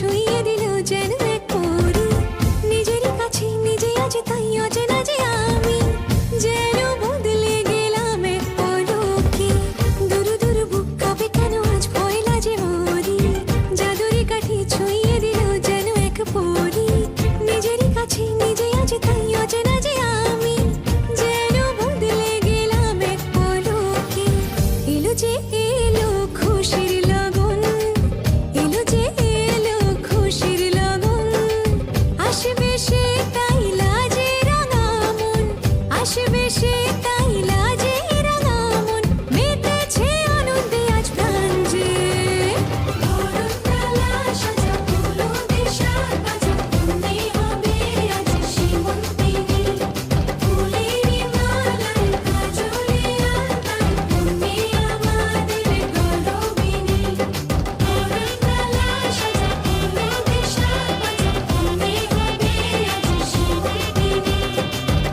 ছুঁয়ে দিল যেন এক পরী, নিজেরই কাছে নিজে আজ তাই অচেনা যে আমি, যেন বদলে গেলাম এক পলকে। দূর দূর বুক কাঁপে কেন আজ ভয় লাগে মরি, জাদুরি কাঠি ছুঁয়ে দিল যেন এক পরী, নিজেরই কাছে নিজে আজ তাই অচেনা যে আমি, যেন বদলে গেলাম এক পলকে। এলো যে এলো খুশির লগন, এলো যে এলো খুশির লগন, আসবে সে তাই লাজে রাঙা মন, আসবে সে তাই লাজে রাঙা মন, মেতেছে আনন্দে আজ প্রাণ যে। বরণডালা সাজা ফুলো দেশার বাজা, তুমি হবে আজ সীমন্তিনী, ফুলেরই মালায় কাজলে আলতায়, তুমি আমাদের গৌরবিনী। বরণডালা সাজা ফুলো দেশার বাজা, তুমি হবে আজ সীমন্তিনী,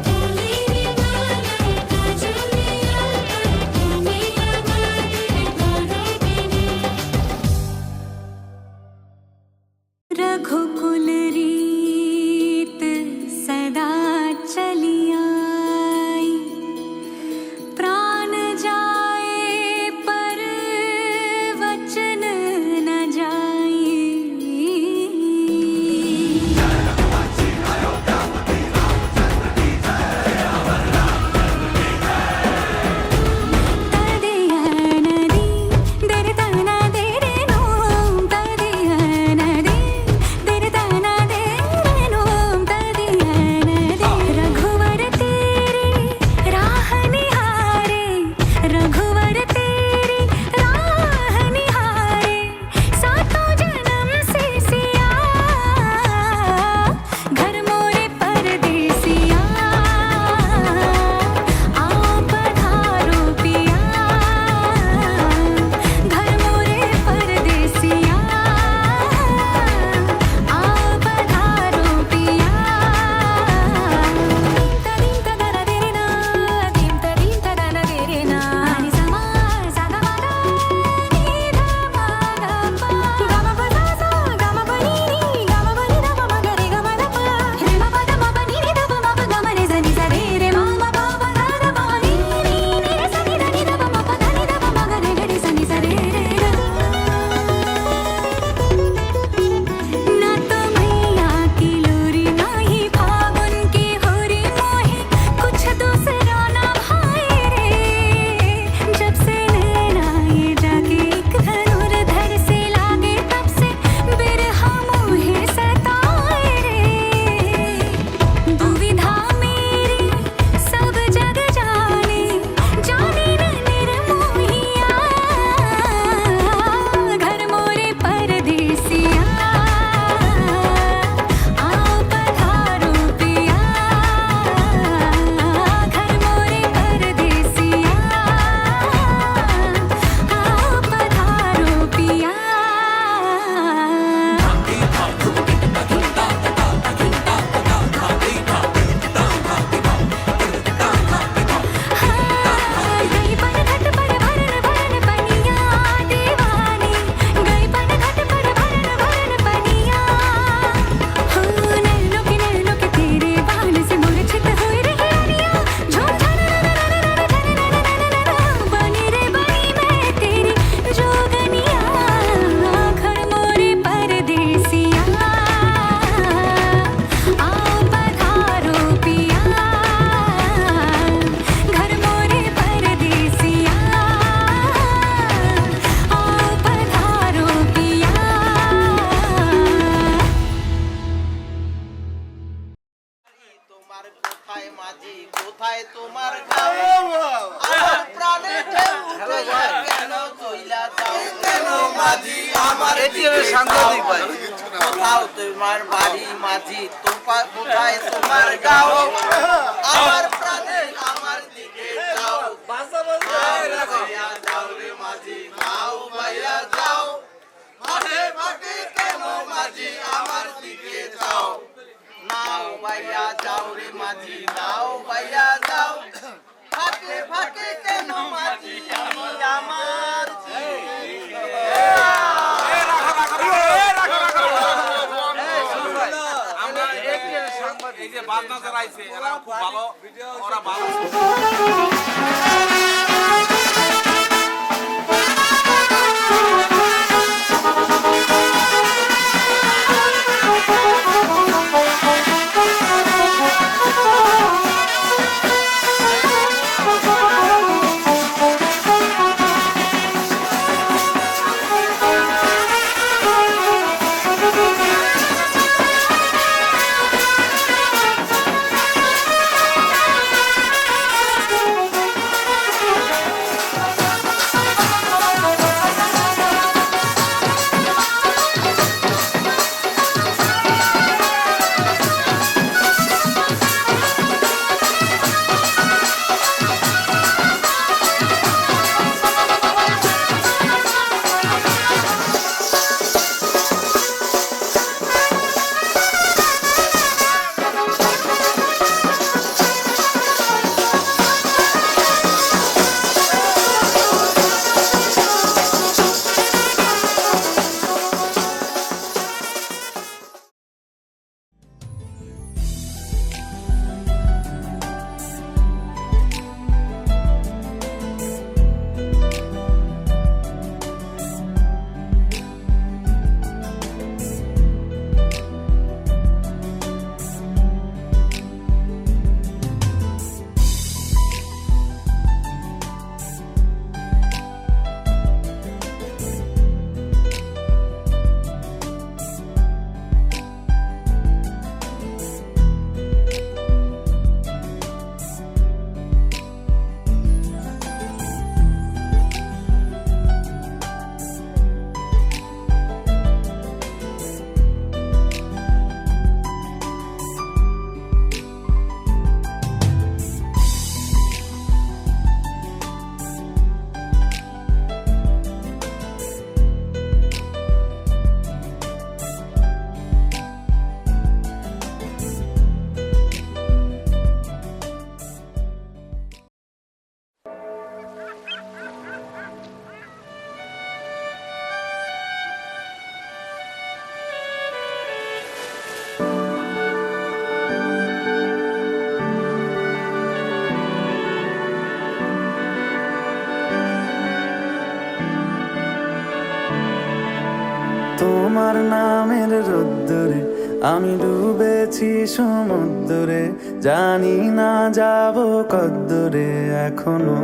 ফুলেরই মালায় কাজলে আলতায়, তুমি আমাদের গৌরবিনী। रघुकुल रीत सदा चली आई, प्राण जाए पर वचन न जाए। तदिया नदी दर तना दे रे नोम, तदिया नदी दर तना दे रे नोम, तदिया नदी। रघुवर तेरी राह निहारे, रघुवर तेरी राह निहारे, सातों जन्म से सिया, घर मोरे परदेसिया, आओ पधारो पिया, घर मोरे परदेसिया, आओ पधारो पिया। तदीम तदरा तेरे ना, दीम तदीम तदना तेरे ना, नि समा सागा मागा नी धा मागा पा, गामा पदा सा गामा बनी नी, गामा बनी धा मा गा रे गा मा धा पा, रे मा पा धा मा बनी नी धा पा मा पा गा मा रे सा नि सा रे रे मा मा पा पा धा धा पा नी नी नी रे सा नि धा नि धा पा मा पा धा नि धा पा मा गा रे गा रे सा नि सा रे रे गा। ना तो मैया की लोरी ना ही फागुन की होरी मोही, कुछ दूसरा ना भाई रे, जब से नैना ये जाके एक धनुर्धर से लागे, तब से बिरहा मोहे सताए रे। दुविधा मेरी सब जग जाने, जाने न निर्मोहिया, घर मोरे परदेसिया, आओ पधारो पिया, घर मोरे परदेसिया, आओ पधारो पिया। गई पर घट पर भरन भरन पनिया, दीवानी गई पर घट पर भरन भरन पनिया, हो नैनों के तेरे बाल से मूर्छित हुई रही अनिया, झूम बनी रे बनी मैं तेरी जोगनिया, घर मोरे परदेसिया, आओ पधारो पिया, घर मोरे परदेसिया, आओ पधारो पिया। তোমার কোথায় মাঝি, কোথায় তোমার গাঁও, আমার প্রাণে ঢেউ উঠে কেন চইলা যাও, কেন মাঝি আমার সাংবাদিক ভাই, কোথাও তোমার বাড়ি মাঝি, কোথায় তোমার গাঁও, আমার প্রাণে আমার দিকে যাও, ভাইয়া যাও রে মাঝি, যাও ভাইয়া যাও, মাঠে মাঠে কেন মাঝি আমার দিকে যাও, নাও ভাইয়া যাও রে মাঝি, নাও ভাইয়া যাও, ফাঁকে ফাঁকে কেন মাঝি আমার বাজনা যারা আইছে এরা খুব ভালো, ওরা ভালো। তোমার নামের রোদ্দুরে আমি ডুবেছি সমুদ্রে, জানি না যাব কদ্দুরে এখনো।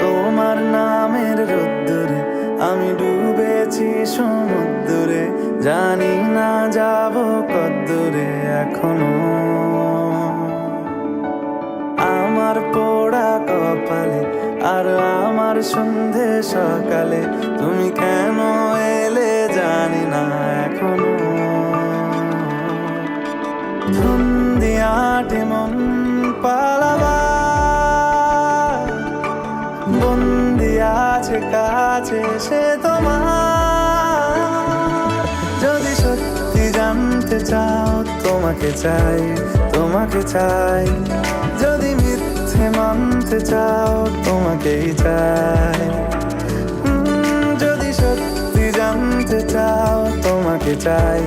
তোমার নামের রোদ্দুরে আমি ডুবেছি সমুদ্রে, জানি না যাব কদ্দুরে এখনো। আমার পোড়া কপালে আর আমার সন্ধে সকালে তুমি কেন এলে জানি না এখনো। ধুন্দিয়াটে মন পালাবা বন্দি আছে কাছে সে তোমার। যদি সত্যি জানতে চাও তোমাকে চাই, তোমাকে চাই। যদি মিথ্যে মানতে চাও তোমাকেই চাই। যদি সত্যি জানতে চাও তোমাকে চাই,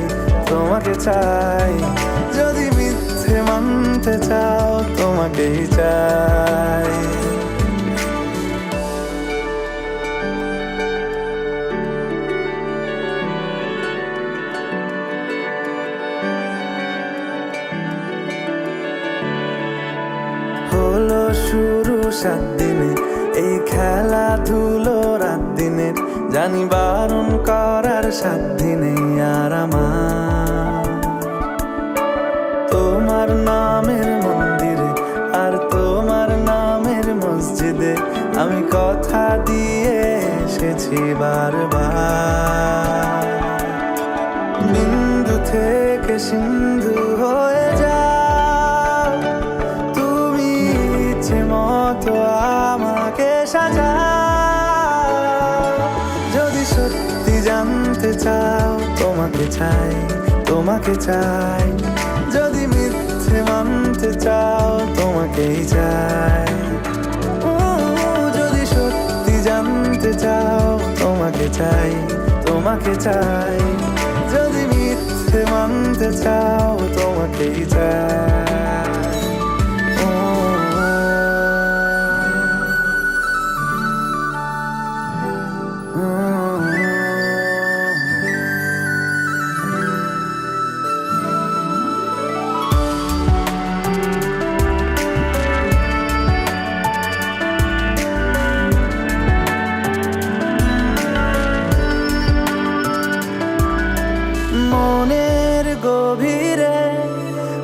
তোমাকে চাই। যদি মিথ্যে মানতে চাও তোমাকেই চাই। হলো শুরু 7 দিনে এই খেলাধুলো রাত দিনের, জানি বারণ করার 7 দিনে আর আমার। তোমার নামের মন্দিরে আর তোমার নামের মসজিদে আমি কথা দিয়ে এসেছি বারবার। বিন্দু থেকে সিন্ধু হয়ে যাও তুমি, ইচ্ছে মতো আমাকে সাজাও। যদি সত্যি জানতে চাও তোমাকে চাই, তোমাকে চাই। যদি মিথ্যে মানতে জানতে চাও তোমাকেই চাই। যদি সত্যি জানতে চাও তোমাকে চাই, তোমাকে চাই। যদি মিথ্যে মানতে চাও তোমাকেই চাই। মনের গভীরে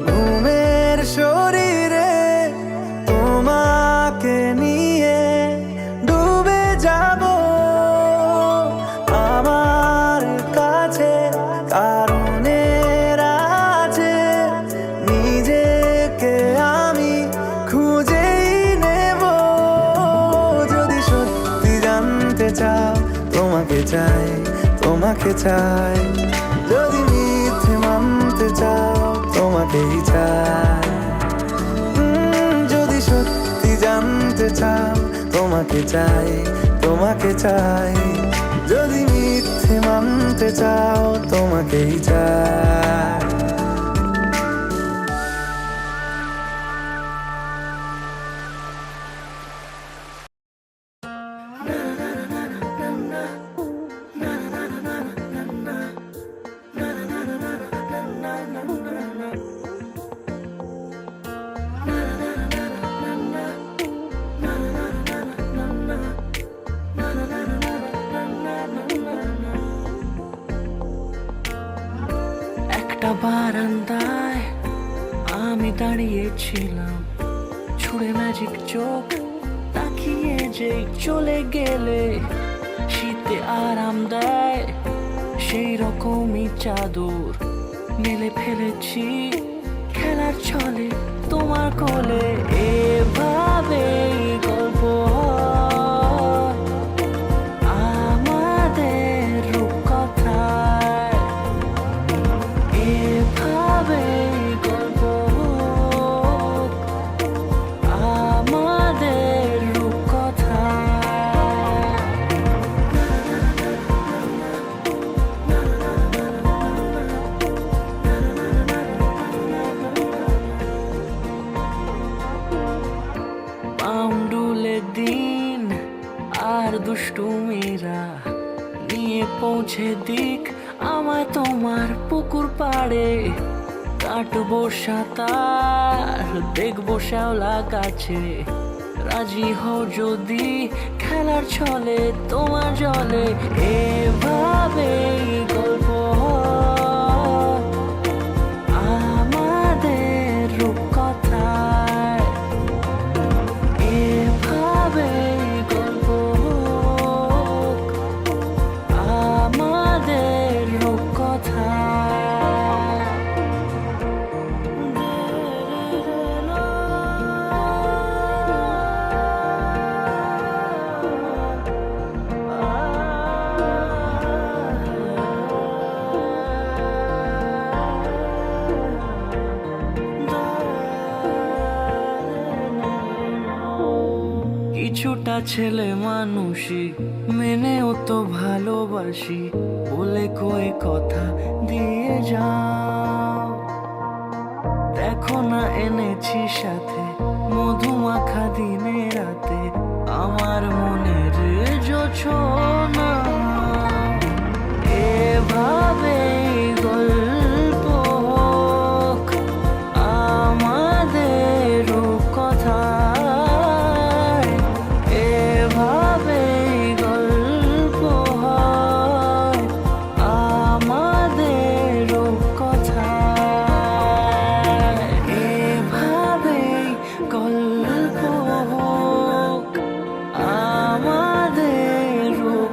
ঘুমের শরীরে তোমাকে নিয়ে ডুবে যাব আমার কাছে কারণের আছে নিজেকে আমি খুঁজেই নেব। যদি সত্যি জানতে চাও তোমাকে চাই, তোমাকে চাই। যদি মিথ্যে মানতে চাও তোমাকেই চাই। যদি সত্যি জানতে চাও তোমাকে চাই, তোমাকে চাই। যদি মিথ্যে মানতে চাও তোমাকেই চাই। একটা বারান্দায় আমি দাঁড়িয়েছিলাম, ছুঁড়ে ম্যাজিক চোখ তাকিয়ে যেই চলে গেলে শীতে আরাম দেয় সেই রকমই চাদর মেলে ফেলেছি খেলার ছলে তোমার কোলে। এভাবে গল্প হয় আমাদের রূপকথায়, এভাবে গল্প হোক আমাদের রূপকথায়। পাউন্ডুলে দিন আর দুষ্টুমিরা নিয়ে পৌঁছে দিক আমায় তোমার পুকুর পাড়ে। কাটবো সাঁতার দেখবো শ্যাওলা গাছে, রাজি হও যদি খেলার ছলে তোমার জলে। এভাবে গল্প হয় আমাদের রূপকথায়, এভাবে গল্প হোক আমাদের রূপকথায়। কিছুটা ছেলে মানুষই মেনেও তো ভালোবাসি, বলে কই কথা দিয়ে যাও। দেখো না এনেছি সাথে মধুমাখা দিনে রাতে আমার মনের জোছনা। এভাবে গল্প হোক আমাদের রূপকথায়, এভাবে গল্প হয় আমাদের রূপকথায়, এভাবে গল্প হোক আমাদের রূপকথায়।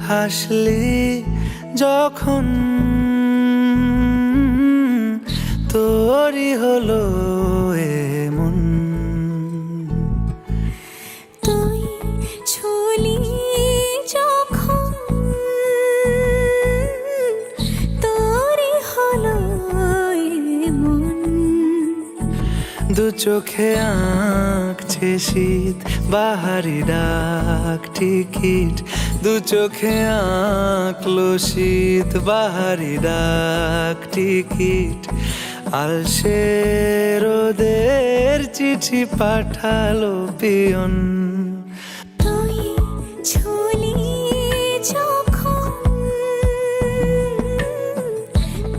হাসলি যখন তোরই হলো এমন। তুই ছুলি যখন তোরই হলো এমন। দু চোখে আঁকছে শীত বাহারি ডাক টিকিট, দু চোখে আঁকলো শীত বাহারি ডাক টিকিট। আলসে রোদের চিঠি পাঠালো পিয়ন। তুই ছুলি যখন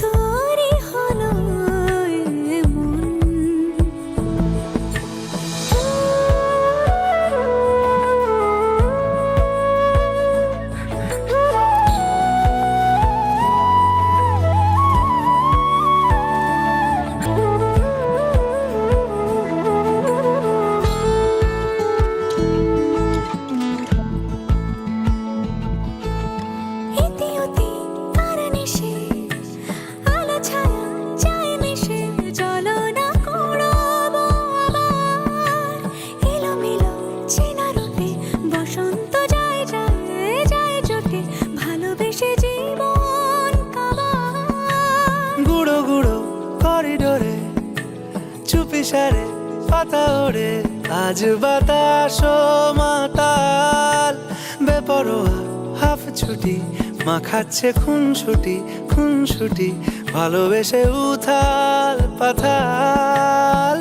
তোরই হলো এমন। ইতি উতি তার নিশে আলো ছায়া যায় মিশে, চলো না কুড়াবো আবার এলোমেলো চেনা রূপে। বসন্ত যায় যায় যায় জোটে, ভালোবেসে জীবন কাবার। গুঁড়ো গুঁড়ো করিডোরে চুপি সারে পাতা ওড়ে, আজ বাতাস মাতাল বেপরোয়া হাফ ছুটি। মাখাচ্ছে খুনসুটি ভালোবেসে উথাল পাথাল।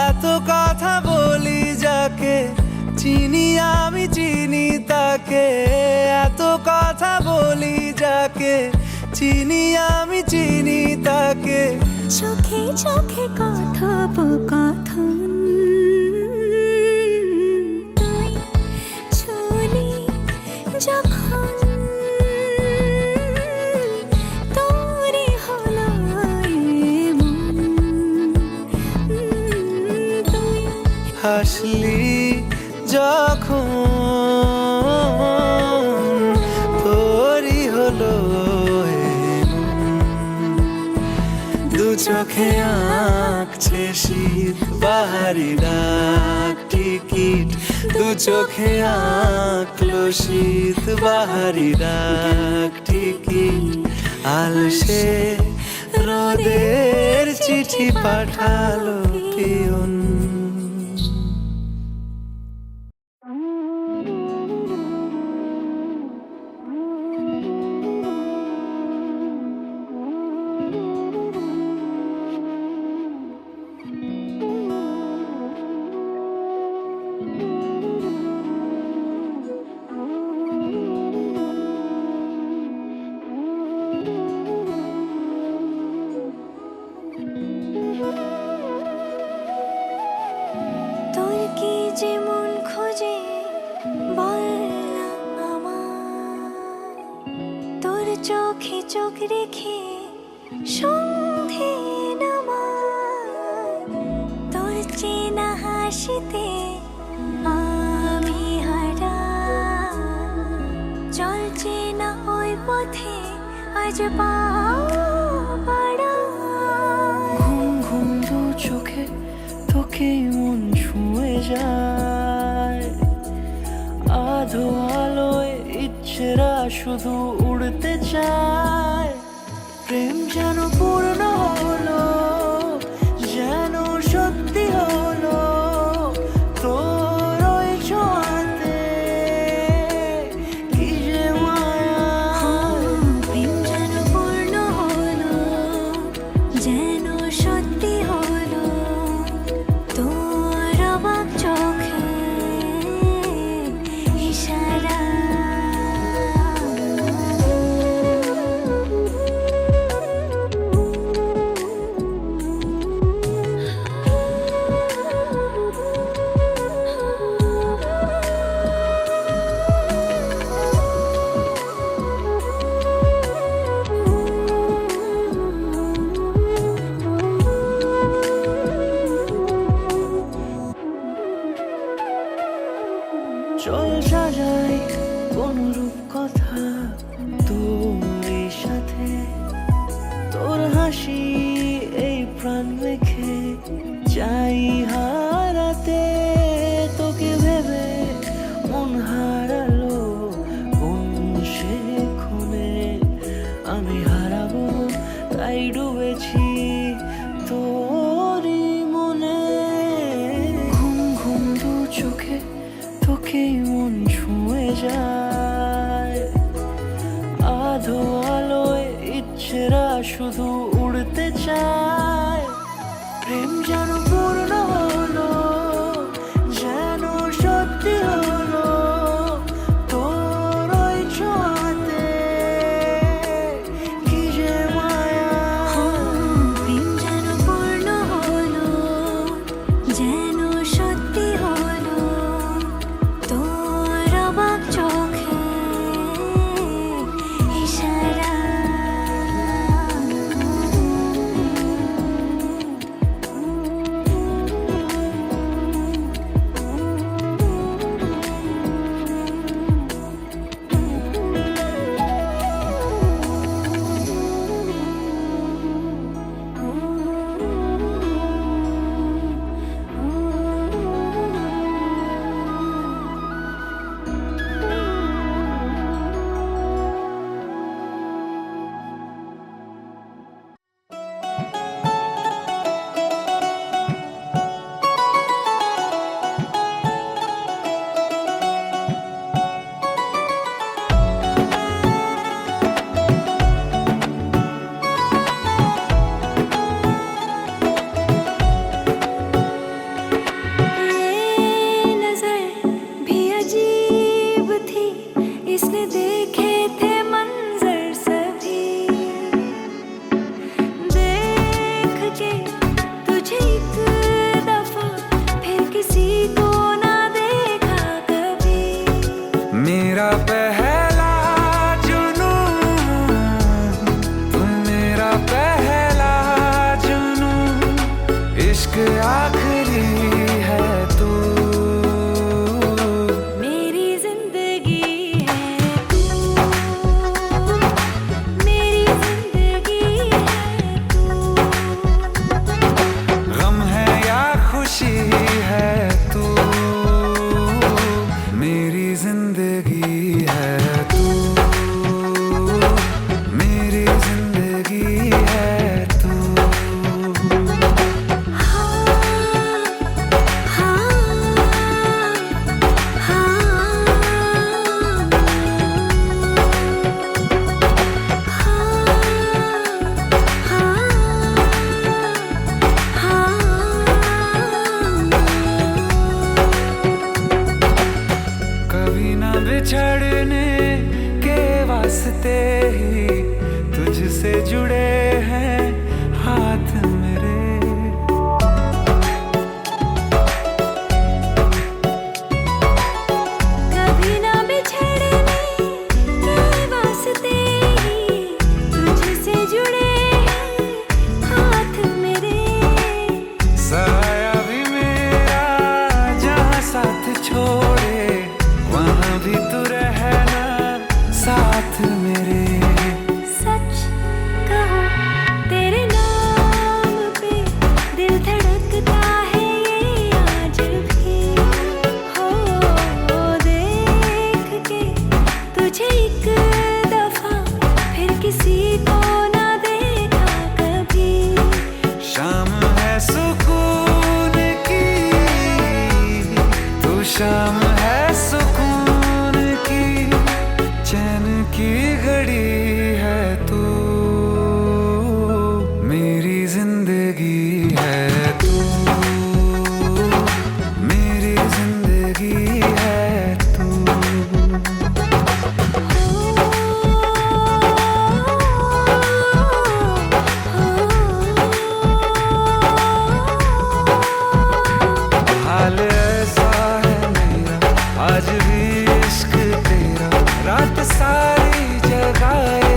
এত কথা বলি যাকে চিনি আমি চিনি তাকে, এত কথা বলি যাকে চিনি আমি চিনি তাকে। চোখে চোখে কথোপকথন, তুই ছুলি যখন তোরই হলো এমন। তুই হাসলি যখন তোরই হলো এমন। দু চোখে আঁকছে শীত বাহারি ডাক টিকিট, দু চোখে আঁকলো শীত বাহারি ডাক টিকিট। আলসে রোদের চিঠি পাঠালো পিয়ন। তোর কি যেমন খোঁজে বল না আমায়, তোর চোখে চোখ রেখে সন্ধে নামায়। তোর চেনা হাসিতে আমি হারাই, চল চেনা ওই পথে আজ পা বাড়াই। ঘুম ঘুম দু চোখে তোকে মন ছুঁয়ে যায়, আধো আলোয় ইচ্ছেরা শুধু উড়তে চায়। প্রেম যেন পূর্ণ হলো, যেন সত্যি হলো তোর ওই ছোঁয়াতে, কি যে মায়া। প্রেম যেন পূর্ণ হলো, যেন সত্যি হলো তোর অবাক চোখে ইশারা। চল সাজাই কোন রূপ কথা, হারালো কোন সে খুনে আমি হারাবো তাই ডুবেছি তোরই মনে ঘুম ঘুম দু চোখে তোকেই মন ছুঁয়ে যায় আধো আলোয় ইচ্ছেরা শুধু উড়তে চায় প্রেম যেন পূর্ণ হলো যেন সত্যি হলো তোর ওই ছোঁয়াতে কি যে মায়া প্রেম যেন পূর্ণ হলো যেন সত্যি হলো তোর অবাক চোখে ইশারা इसने देखे थे मंजर सभी देख के तुझे एक दफा फिर किसी को ना देखा कभी मेरा पहला जुनून तुम मेरा पहला जुनून इश्क आखिरी है तू मेरी जिंदगी है तू मेरी जिंदगी है तू गम है या खुशी है तू मेरी जिंदगी है तू मेरी जिंदगी है तू कभी ना बिछड़ने के वास्ते ही तुझसे जुड़े हैं हाथ मेरे कभी ना बिछड़ने के वास्ते ही तुझसे जुड़े हैं हाथ मेरे साया भी मेरा जहाँ साथ छोड़े वहाँ भी तू रहना साथ मेरे सच कहो तेरे नाम पे दिल धड़कता है ये आज भी हो देख के तुझे एक दफा फिर किसी को ना देखा कभी शाम है सुकून की तू शाम है सुकून की चैन की घड़ी है तू मेरी जिंदगी है तू मेरी जिंदगी है तू हाल ऐसा है मेरा आज भी इश्क तेरा रात सारी जगाए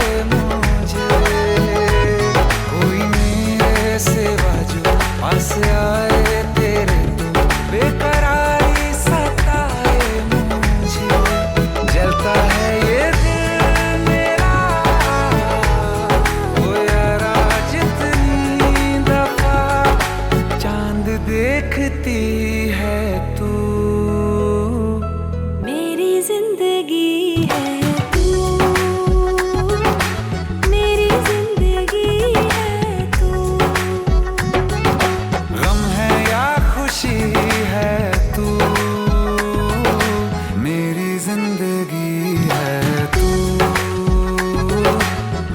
जिंदगी है तू, मेरी जिंदगी है तू। गम है या खुशी है तू, मेरी जिंदगी है तू,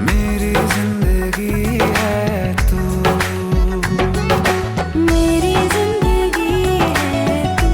मेरी जिंदगी है तू, मेरी जिंदगी है तू।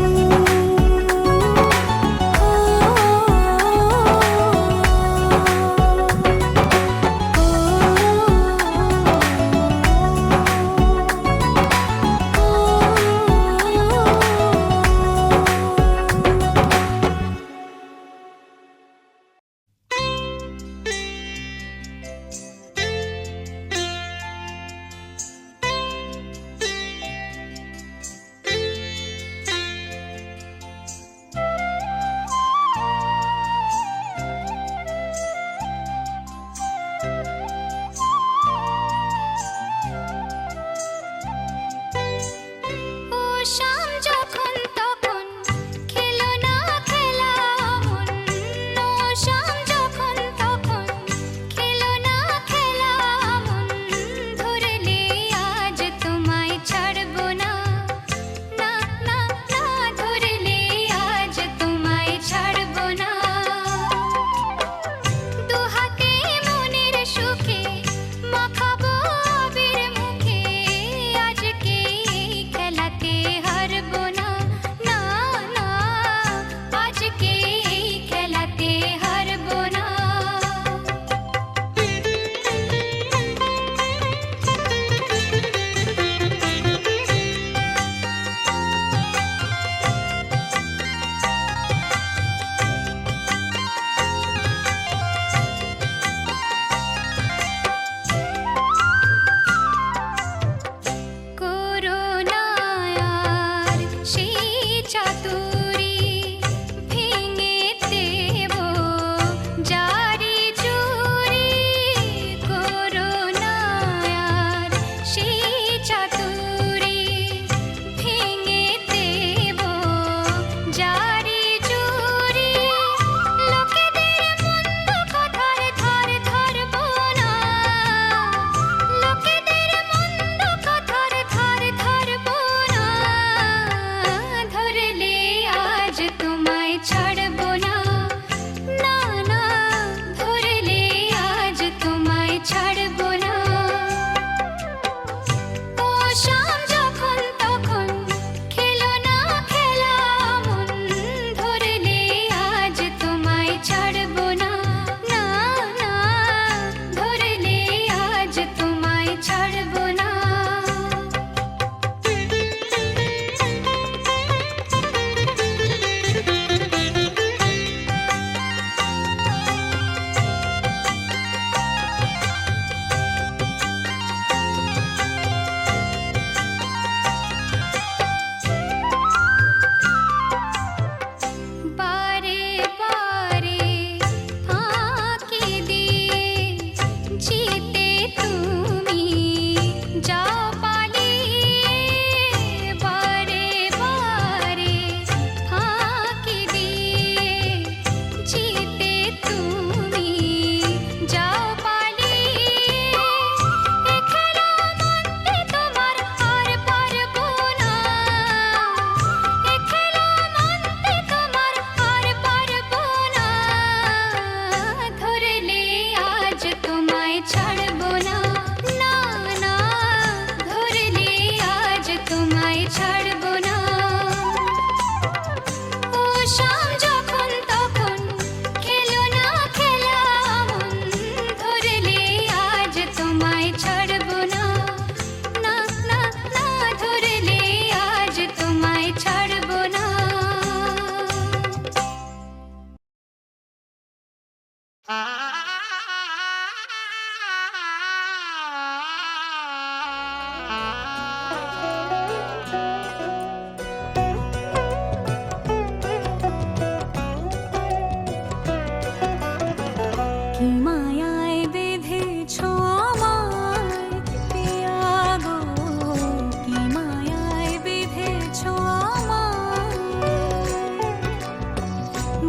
ও শাম যখন তখন খেলো না খেলা মন, ও শাম যখন তখন খেলো না খেলা মন, ধরলে আজ তোমায় ছাড়বো না, না না না, ধরলে আজ তোমায় ছাড়বো না। দুহাতে মনের সুখে মাখাবো আবির মুখে, আজকে এই খেলাতে হারবো না, না না, আজকে এই খেলাতে হারবো না। করোনার সেই চাতুরি ভেঙে দেব জারি চুরি, করোনার সেই চাতুরি ভেঙে দেব জারি চুরি, লোকেদের মন্দ কথার ধার ধরবো না, লোকেদের মন্দ কথার ধার ধরবো না, ধরলে আজ তোমায় ছাড়বো না, না না, ধরলে আজ তোমায় ছাড়বো না। ও শাম যখন তখন খেলো না খেলা মন, ধরলে আজ তোমায় ছাড়বো না, না না, ধরলে আজ তোমায় ছাড়বো না। বারে বারে ফাঁকি দিয়ে জিতে তুমি যাও পালিয়ে, বারে বারে ফাঁকি দিয়ে জিতে তুমি যাও পালিয়ে, এ খেলা মানতে তোমার আর পারবো না, এ খেলা মানতে তোমার আর পারবো না, ধরলে আজ তোমায় ছাড়বো না, না না, ধরলে আজ তোমায় ছাড়বো না। ও শাম যখন তখন খেলো না খেলা মন, ধরলে আজ তোমায় ছাড়বো না, না না না, ধরলে আজ তোমায় ছাড়বো না। কি মায়ায় বেঁধেছো আমায় পিয়া গো, কি মায়ায় বেঁধেছো আমায়,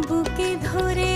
বুকে ধরে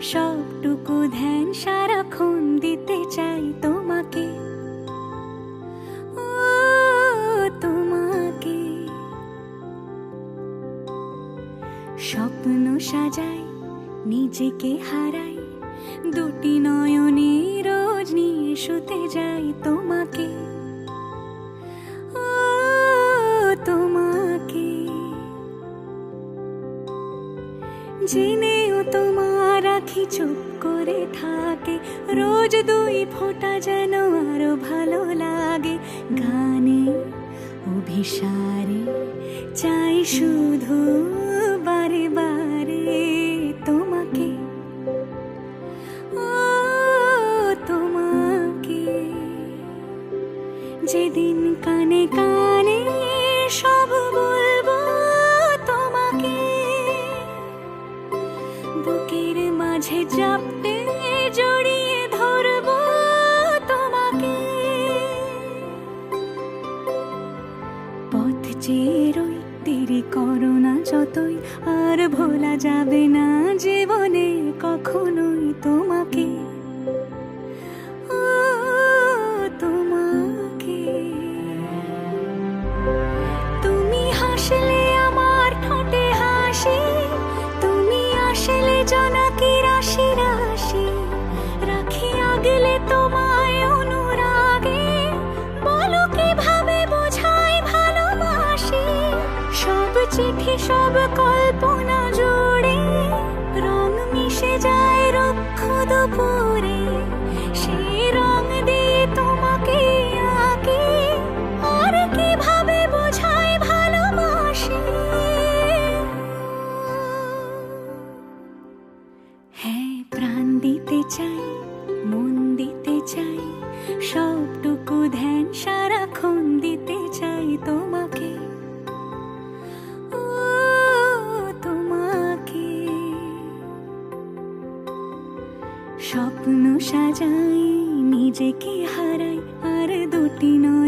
সবটুকু ধ্যান সারাক্ষণ দিতে চাই তোমাকে, ও তোমাকে। স্বপ্ন সাজাই, নিজেকে হারাই, দুটি নয়নে রোজ নিয়ে শুতে যাই তোমাকে, ও তোমাকে। জেনেও তোমার আখি চুপ করে থাকে, রোজ দুই ফোঁটা যেন আরো ভালো লাগে। গানে অভিসারে চাই শুধু বারে বারে তোমাকে, ও তোমাকে। যেদিন কানে কানে সব বলবো তোমাকে, বুকের মাঝে চাপতে জড়িয়ে ধরবো তোমাকে। পথ চেয়ে রই, দেরি করো না যতই, আর ভোলা যাবে না জীবনে কখনোই তোমাকে, ও তোমাকে। তুমি হাসলে আমার ঠোঁটে হাসি, তুমি আসলে জোনাকি রাশি রাশি। রাখি আগলে তোমায় অনুরাগে, বলো কিভাবে বোঝাই ভালোবাসি। সব চিঠি সব কল্পনা জুড়ে রং মিশে যায় রুক্ষ দুপুরে, সেই রং দিয়ে তোমাকে আঁকি, আর কিভাবে বোঝাই ভালোবাসি। হ্যাঁ, প্রাণ দিতে চাই, মন দিতে চাই, সবটুকু ধ্যান সারাক্ষণ দিতে চাই তোমাকে, ও তোমাকে। স্বপ্ন সাজাই, নিজেকে হারাই, আর দুটি নয়